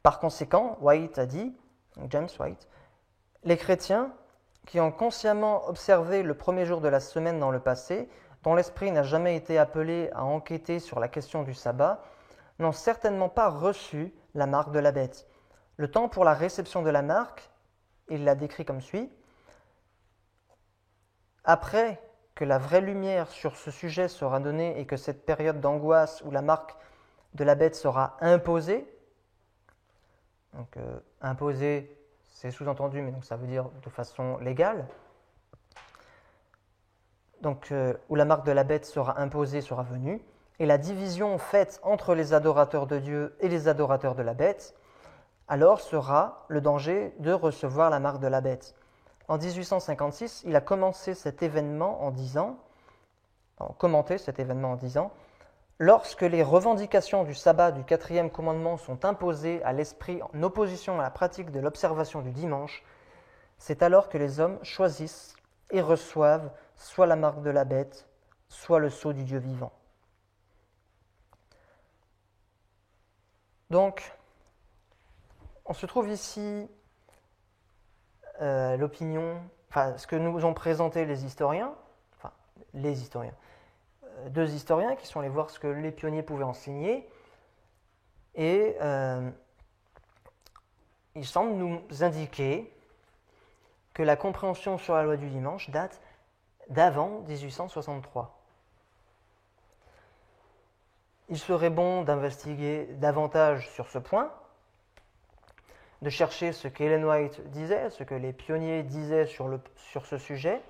Par conséquent, White a dit, James White, les chrétiens qui ont consciemment observé le premier jour de la semaine dans le passé, dont l'esprit n'a jamais été appelé à enquêter sur la question du sabbat, n'ont certainement pas reçu la marque de la bête. Le temps pour la réception de la marque, il l'a décrit comme suit. Après que la vraie lumière sur ce sujet sera donnée et que cette période d'angoisse où la marque de la bête sera imposée, donc imposée, c'est sous-entendu, mais donc ça veut dire de façon légale, donc où la marque de la bête sera imposée, sera venue, et la division faite entre les adorateurs de Dieu et les adorateurs de la bête, alors sera le danger de recevoir la marque de la bête. En 1856, il a commenté cet événement en disant, lorsque les revendications du sabbat du quatrième commandement sont imposées à l'esprit en opposition à la pratique de l'observation du dimanche, c'est alors que les hommes choisissent et reçoivent soit la marque de la bête, soit le sceau du Dieu vivant. Donc, on se trouve ici l'opinion, ce que nous ont présenté les historiens, deux historiens qui sont allés voir ce que les pionniers pouvaient enseigner, et ils semblent nous indiquer que la compréhension sur la loi du dimanche date d'avant 1863. Il serait bon d'investiguer davantage sur ce point, de chercher ce qu'Ellen White disait, ce que les pionniers disaient sur ce sujet,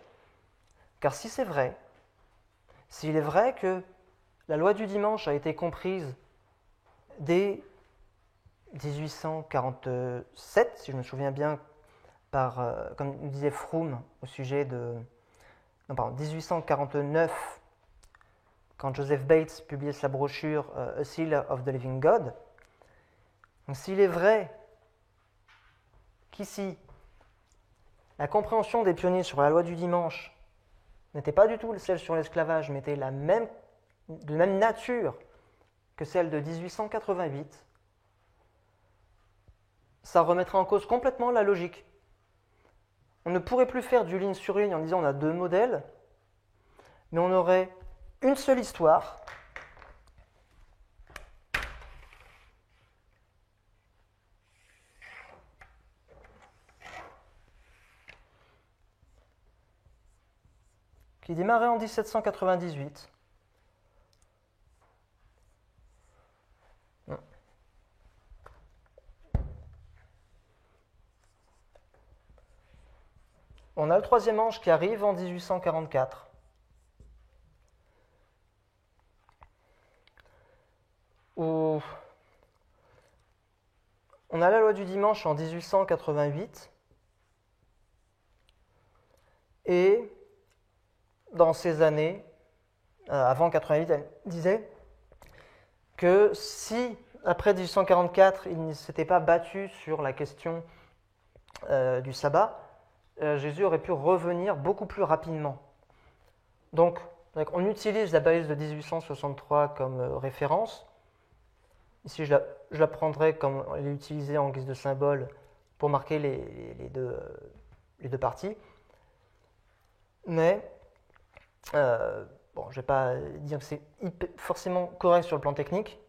car si c'est vrai, s'il est vrai que la loi du dimanche a été comprise dès 1847, si je me souviens bien, comme disait Froome au sujet de... 1849, quand Joseph Bates publiait sa brochure A Seal of the Living God. Donc s'il est vrai qu'ici, la compréhension des pionniers sur la loi du dimanche n'était pas du tout celle sur l'esclavage, mais était de même nature que celle de 1888, ça remettrait en cause complètement la logique. On ne pourrait plus faire du ligne sur ligne en disant on a deux modèles, mais on aurait une seule histoire qui démarrait en 1798. On a le troisième ange qui arrive en 1844. Où on a la loi du dimanche en 1888. Et dans ces années, avant 88, elle disait que si, après 1844, il ne s'était pas battu sur la question du sabbat, Jésus aurait pu revenir beaucoup plus rapidement. Donc, on utilise la balise de 1863 comme référence, Ici, je la prendrai comme elle est utilisée en guise de symbole pour marquer les deux parties. Mais, bon, je ne vais pas dire que c'est forcément correct sur le plan technique.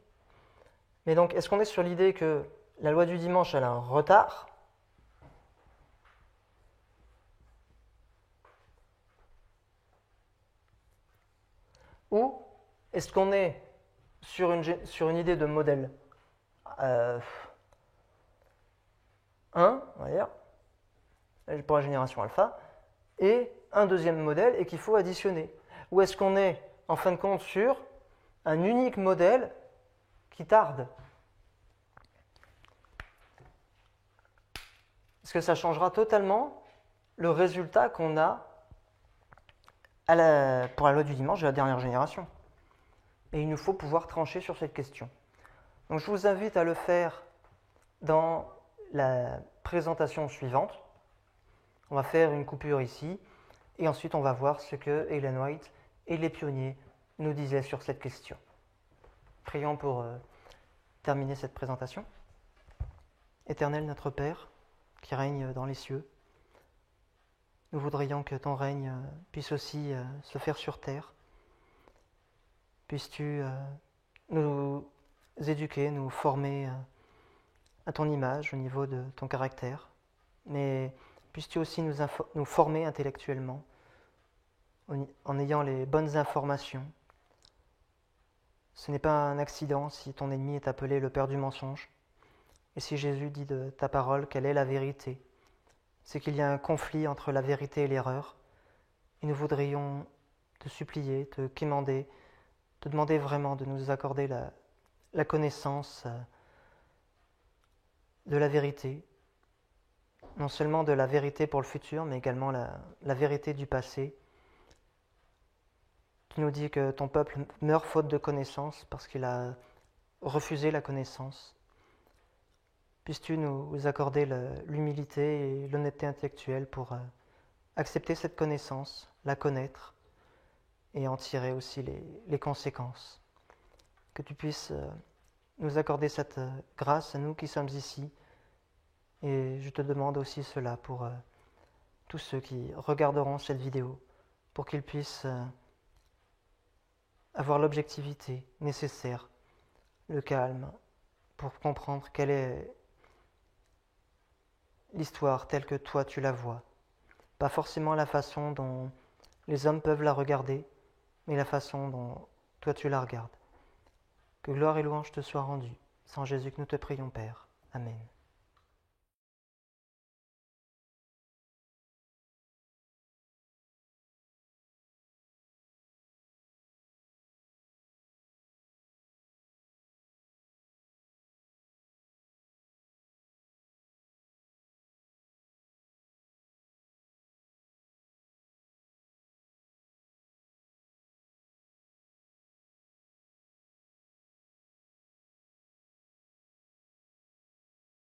Mais donc, est-ce qu'on est sur l'idée que la loi du dimanche, elle a un retard? Ou est-ce qu'on est sur une idée de modèle 1, on va dire, pour la génération alpha, et un deuxième modèle et qu'il faut additionner? Ou est-ce qu'on est, en fin de compte, sur un unique modèle qui tarde? Est-ce que ça changera totalement le résultat qu'on a pour la loi du dimanche de la dernière génération? Et il nous faut pouvoir trancher sur cette question. Donc je vous invite à le faire dans la présentation suivante. On va faire une coupure ici, et ensuite on va voir ce que Ellen White et les pionniers nous disaient sur cette question. Prions pour terminer cette présentation. Éternel notre Père, qui règne dans les cieux, nous voudrions que ton règne puisse aussi se faire sur terre. Puisses-tu nous éduquer, nous former à ton image au niveau de ton caractère, mais puisses-tu aussi nous former intellectuellement en ayant les bonnes informations. Ce n'est pas un accident si ton ennemi est appelé le père du mensonge, et si Jésus dit de ta parole quelle est la vérité. C'est qu'il y a un conflit entre la vérité et l'erreur, et nous voudrions te supplier, te quémander, te demander vraiment de nous accorder la connaissance de la vérité, non seulement de la vérité pour le futur, mais également la vérité du passé. Tu nous dis que ton peuple meurt faute de connaissance parce qu'il a refusé la connaissance. Puisses-tu nous accorder l'humilité et l'honnêteté intellectuelle pour accepter cette connaissance, la connaître, et en tirer aussi les conséquences. Que tu puisses nous accorder cette grâce à nous qui sommes ici. Et je te demande aussi cela pour tous ceux qui regarderont cette vidéo, pour qu'ils puissent avoir l'objectivité nécessaire, le calme, pour comprendre quelle est l'histoire telle que toi tu la vois. Pas forcément la façon dont les hommes peuvent la regarder, mais la façon dont toi tu la regardes. Que gloire et louange te soient rendues. C'est en Jésus que nous te prions, Père. Amen.